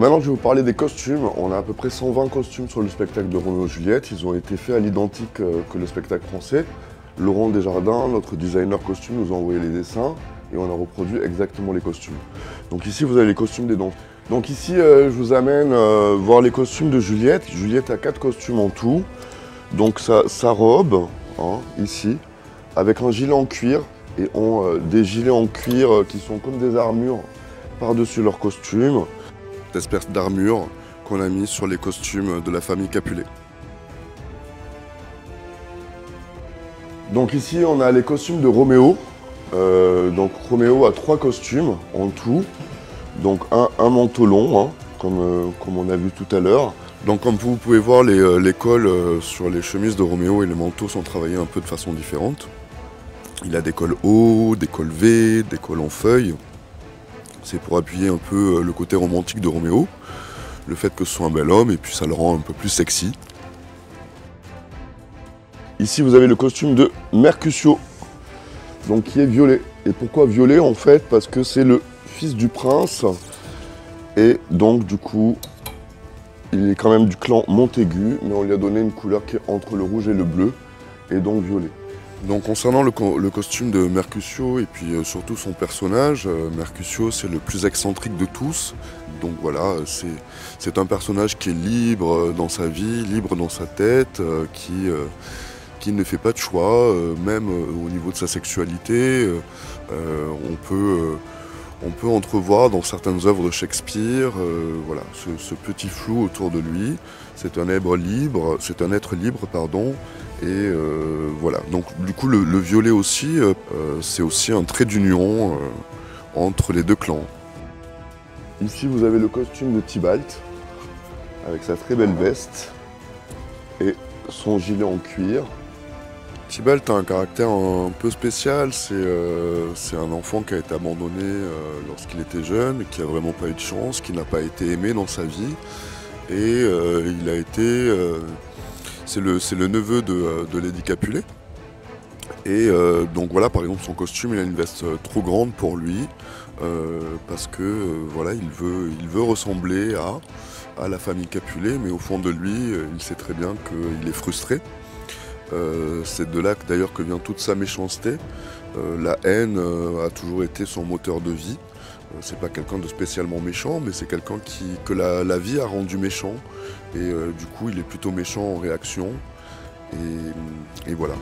Alors maintenant je vais vous parler des costumes. On a à peu près 120 costumes sur le spectacle de Roméo et Juliette. Ils ont été faits à l'identique que le spectacle français. Laurent Desjardins, notre designer costume, nous a envoyé les dessins et on a reproduit exactement les costumes. Donc ici vous avez les costumes des danseurs. Donc ici je vous amène voir les costumes de Juliette. Juliette a 4 costumes en tout. Donc sa robe, hein, ici, avec un gilet en cuir et ont des gilets en cuir qui sont comme des armures par-dessus leur costume. Cette espèce d'armure qu'on a mis sur les costumes de la famille Capulet. Donc ici on a les costumes de Roméo. Donc Roméo a 3 costumes en tout. Donc un manteau long, hein, comme on a vu tout à l'heure. Donc comme vous pouvez voir, les cols sur les chemises de Roméo et les manteaux sont travaillés un peu de façon différente. Il a des cols hauts, des cols V, des cols en feuilles. C'est pour appuyer un peu le côté romantique de Roméo. Le fait que ce soit un bel homme et puis ça le rend un peu plus sexy. Ici vous avez le costume de Mercutio, donc qui est violet. Et pourquoi violet en fait? Parce que c'est le fils du prince. Et donc du coup, il est quand même du clan Montaigu, mais on lui a donné une couleur qui est entre le rouge et le bleu, et donc violet. Donc concernant le costume de Mercutio et puis surtout son personnage, Mercutio c'est le plus excentrique de tous. Donc voilà, c'est un personnage qui est libre dans sa vie, libre dans sa tête, qui ne fait pas de choix, même au niveau de sa sexualité. On peut entrevoir dans certaines œuvres de Shakespeare voilà, ce petit flou autour de lui. C'est un être libre, et voilà. Donc du coup le violet aussi, c'est aussi un trait d'union entre les deux clans. Ici vous avez le costume de Tybalt, avec sa très belle veste et son gilet en cuir. Tybalt a un caractère un peu spécial, c'est un enfant qui a été abandonné lorsqu'il était jeune, qui n'a vraiment pas eu de chance, qui n'a pas été aimé dans sa vie. Et il a été... c'est le neveu de Lady Capulet. Et donc voilà, par exemple, son costume, il a une veste trop grande pour lui, parce que voilà, il veut ressembler à la famille Capulet, mais au fond de lui, il sait très bien qu'il est frustré. C'est de là d'ailleurs que vient toute sa méchanceté. La haine a toujours été son moteur de vie. C'est pas quelqu'un de spécialement méchant, mais c'est quelqu'un que la vie a rendu méchant. Et du coup, il est plutôt méchant en réaction. Et voilà.